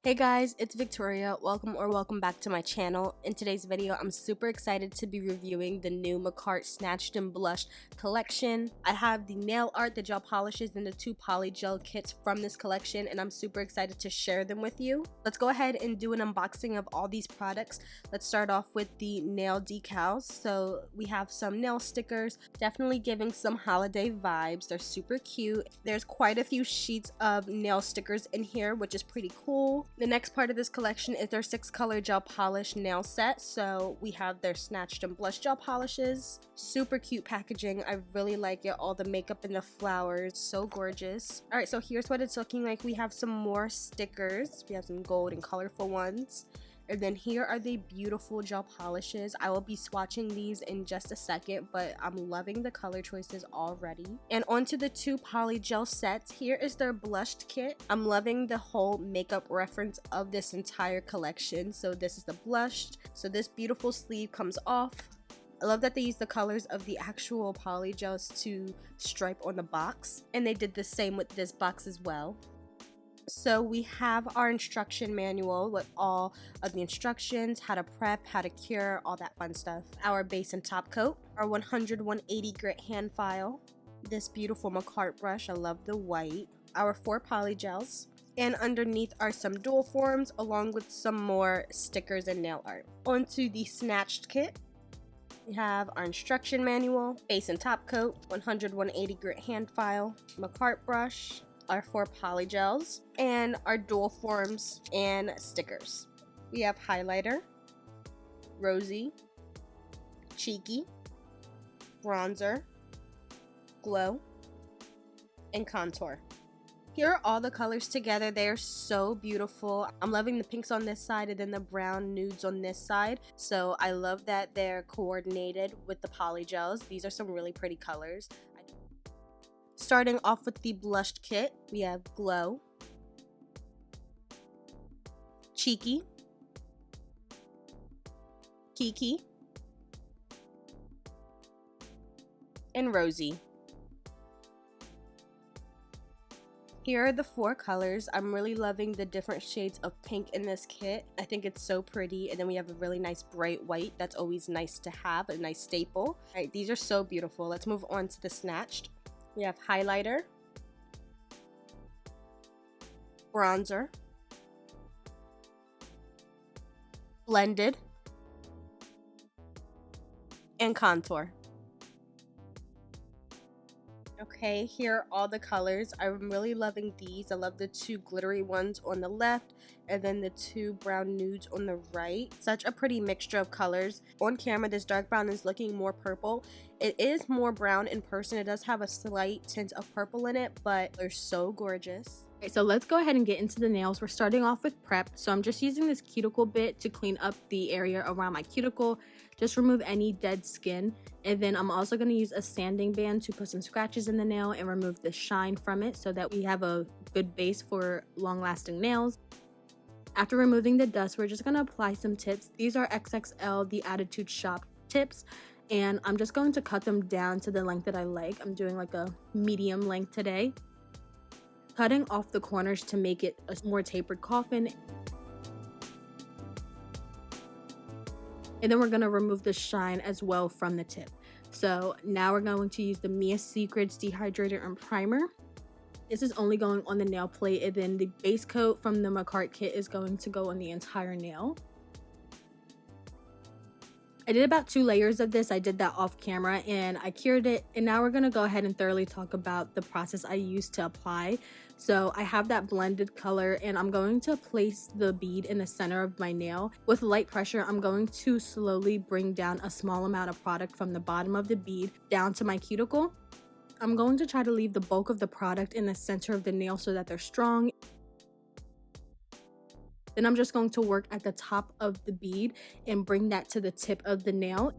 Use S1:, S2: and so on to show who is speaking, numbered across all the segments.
S1: Hey guys, it's Victoria. Welcome back to my channel. In today's video, I'm super excited to be reviewing the new Makartt Snatched and Blushed collection. I have the nail art, the gel polishes, and the two polygel kits from this collection, and I'm super excited to share them with you. Let's go ahead and do an unboxing of all these products. Let's start off with the nail decals. So we have some nail stickers, definitely giving some holiday vibes. They're super cute. There's quite a few sheets of nail stickers in here, which is pretty cool. The next part of this collection is their 6-color gel polish nail set. So we have their Snatched and Blushed gel polishes. Super cute packaging. I really like it. All the makeup and the flowers. So gorgeous. Alright, so here's what it's looking like. We have some more stickers. We have some gold and colorful ones. And then here are the beautiful gel polishes. I will be swatching these in just a second, but I'm loving the color choices already. And onto the two poly gel sets. Here is their blushed kit. I'm loving the whole makeup reference of this entire collection. So this is the blushed. So this beautiful sleeve comes off. I love that they use the colors of the actual poly gels to stripe on the box. And they did the same with this box as well. So we have our instruction manual with all of the instructions, how to prep, how to cure, all that fun stuff. Our base and top coat, our 100/180 grit hand file, this beautiful Makartt brush, I love the white, our 4 polygels, and underneath are some dual forms along with some more stickers and nail art. Onto the snatched kit. We have our instruction manual, base and top coat, 100/180 grit hand file, Makartt brush, our 4 polygels, and our dual forms and stickers. We have highlighter, rosy, cheeky, bronzer, glow, and contour. Here are all the colors together. They are so beautiful. I'm loving the pinks on this side and then the brown nudes on this side. So I love that they're coordinated with the polygels. These are some really pretty colors. Starting off with the blushed kit, we have Glow, Cheeky, Kiki, and Rosy. Here are the 4 colors. I'm really loving the different shades of pink in this kit. I think it's so pretty. And then we have a really nice bright white. That's always nice to have, a nice staple. All right, these are so beautiful. Let's move on to the snatched. We have highlighter, bronzer, blended, and contour. Okay, here are all the colors. I'm really loving these. I love the 2 glittery ones on the left and then the 2 brown nudes on the right. Such a pretty mixture of colors. On camera, this dark brown is looking more purple. It is more brown in person. It does have a slight tint of purple in it, but they're so gorgeous. Okay, so let's go ahead and get into the nails. We're starting off with prep. So I'm just using this cuticle bit to clean up the area around my cuticle. Just remove any dead skin. And then I'm also going to use a sanding band to put some scratches in the nail and remove the shine from it so that we have a good base for long-lasting nails. After removing the dust, we're just going to apply some tips. These are XXL, the Attitude Shop tips. And I'm just going to cut them down to the length that I like. I'm doing like a medium length today. Cutting off the corners to make it a more tapered coffin. And then we're going to remove the shine as well from the tip. So now we're going to use the Mia Secrets Dehydrator and Primer. This is only going on the nail plate, and then the base coat from the Makartt kit is going to go on the entire nail. I did about 2 layers of this. I did that off camera and I cured it. And now we're going to go ahead and thoroughly talk about the process I used to apply. So I have that blended color and I'm going to place the bead in the center of my nail. With light pressure, I'm going to slowly bring down a small amount of product from the bottom of the bead down to my cuticle. I'm going to try to leave the bulk of the product in the center of the nail so that they're strong. Then I'm just going to work at the top of the bead and bring that to the tip of the nail.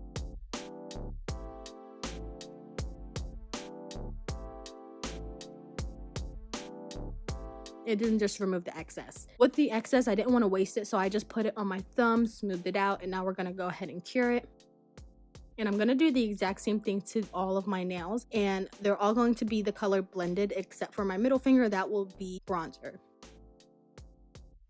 S1: And then just remove the excess. With the excess, I didn't want to waste it, so I just put it on my thumb, smoothed it out, and now we're going to go ahead and cure it. And I'm going to do the exact same thing to all of my nails, and they're all going to be the color blended except for my middle finger. That will be bronzer.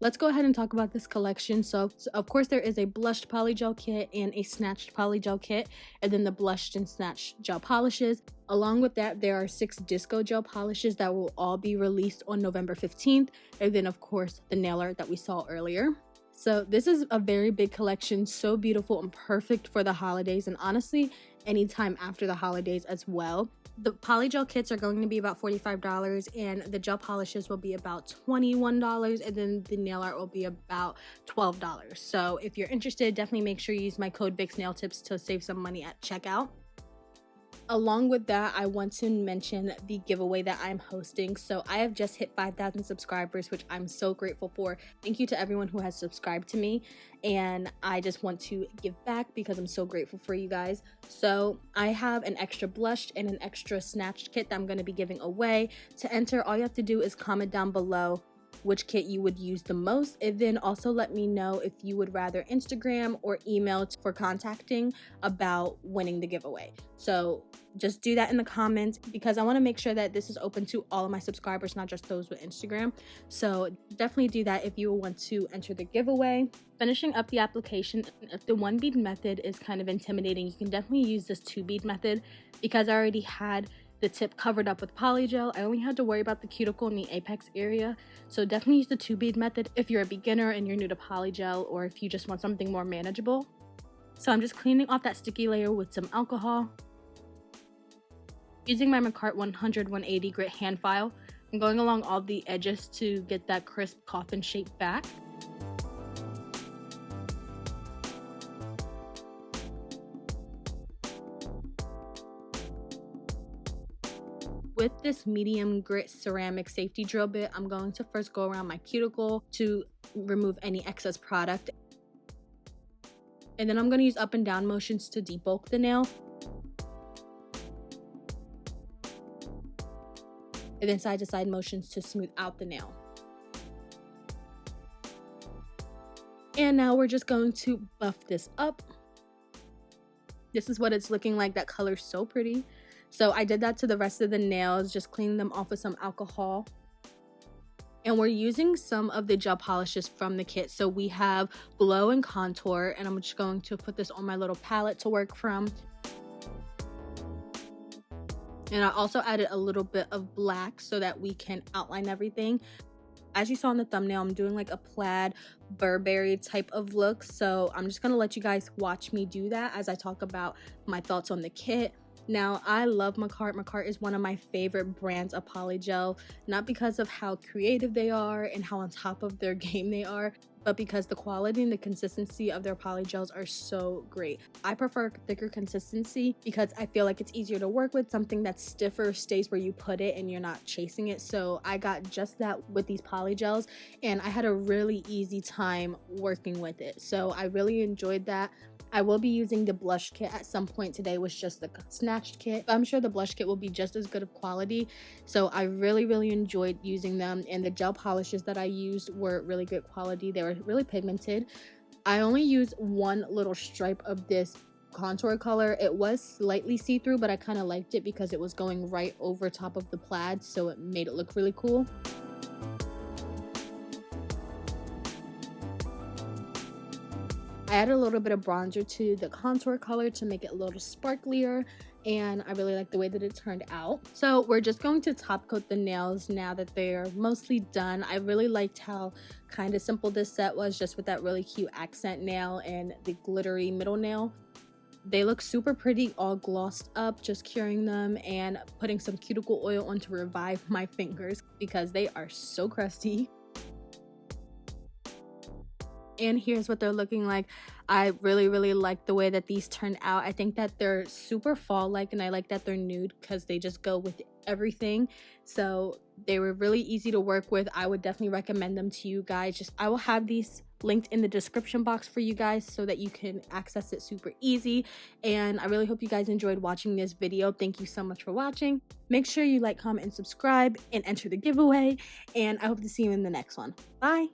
S1: Let's go ahead and talk about this collection. So of course there is a blushed polygel kit and a snatched polygel kit, and then the blushed and snatched gel polishes. Along with that, there are 6 disco gel polishes that will all be released on November 15th, and then of course the nail art that we saw earlier. So this is a very big collection, so beautiful and perfect for the holidays, and honestly anytime after the holidays as well. The polygel kits are going to be about $45, and the gel polishes will be about $21, and then the nail art will be about $12. So if you're interested, definitely make sure you use my code VIXNailTips to save some money at checkout. Along with that, I want to mention the giveaway that I'm hosting. So I have just hit 5,000 subscribers, which I'm so grateful for. Thank you to everyone who has subscribed to me, and I just want to give back because I'm so grateful for you guys. So I have an extra blushed and an extra snatched kit that I'm going to be giving away. To enter, all you have to do is comment down below which kit you would use the most, and then also let me know if you would rather Instagram or email for contacting about winning the giveaway. So just do that in the comments, because I want to make sure that this is open to all of my subscribers, not just those with Instagram. So definitely do that if you want to enter the giveaway. Finishing up the application, if the 1 bead method is kind of intimidating, you can definitely use this 2 bead method, because I already had the tip covered up with polygel. I only had to worry about the cuticle and the apex area. So definitely use the 2 bead method if you're a beginner and you're new to polygel, or if you just want something more manageable. So I'm just cleaning off that sticky layer with some alcohol. Using my Makartt 180 grit hand file, I'm going along all the edges to get that crisp coffin shape back. With this medium grit ceramic safety drill bit, I'm going to first go around my cuticle to remove any excess product. And then I'm going to use up and down motions to debulk the nail. And then side to side motions to smooth out the nail. And now we're just going to buff this up. This is what it's looking like. That color's so pretty. So I did that to the rest of the nails, just cleaning them off with some alcohol. And we're using some of the gel polishes from the kit. So we have Glow and Contour, and I'm just going to put this on my little palette to work from. And I also added a little bit of black so that we can outline everything. As you saw in the thumbnail, I'm doing like a plaid Burberry type of look. So I'm just going to let you guys watch me do that as I talk about my thoughts on the kit. Now, I love Makartt. Makartt is one of my favorite brands of polygel, not because of how creative they are and how on top of their game they are, but because the quality and the consistency of their polygels are so great. I prefer thicker consistency because I feel like it's easier to work with. Something that's stiffer stays where you put it and you're not chasing it. So I got just that with these polygels, and I had a really easy time working with it. So I really enjoyed that. I will be using the blush kit at some point today, which just the snatched kit. I'm sure the blush kit will be just as good of quality. So I really enjoyed using them, and the gel polishes that I used were really good quality. They were really pigmented. I only used one little stripe of this contour color. It was slightly see-through, but I kind of liked it because it was going right over top of the plaid, so it made it look really cool. I added a little bit of bronzer to the contour color to make it a little sparklier, and I really like the way that it turned out. So we're just going to top coat the nails now that they're mostly done. I really liked how kind of simple this set was, just with that really cute accent nail and the glittery middle nail. They look super pretty, all glossed up, just curing them and putting some cuticle oil on to revive my fingers because they are so crusty. And here's what they're looking like. I really like the way that these turned out. I think that they're super fall-like, and I like that they're nude because they just go with everything. So they were really easy to work with. I would definitely recommend them to you guys. I will have these linked in the description box for you guys so that you can access it super easy. And I really hope you guys enjoyed watching this video. Thank you so much for watching. Make sure you like, comment, and subscribe, and enter the giveaway. And I hope to see you in the next one. Bye.